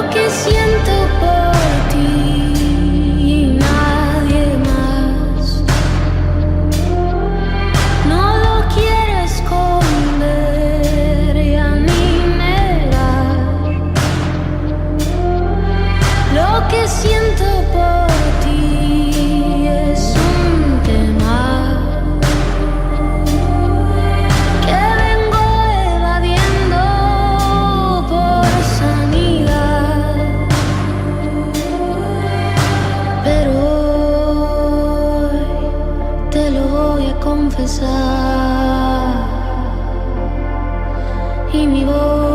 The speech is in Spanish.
que siento por ti y nadie más. No lo quiero esconder, ya ni negar. Lo que siento por ti es un tema que vengo evadiendo por sanidad. Pero hoy te lo voy a confesar y mi voz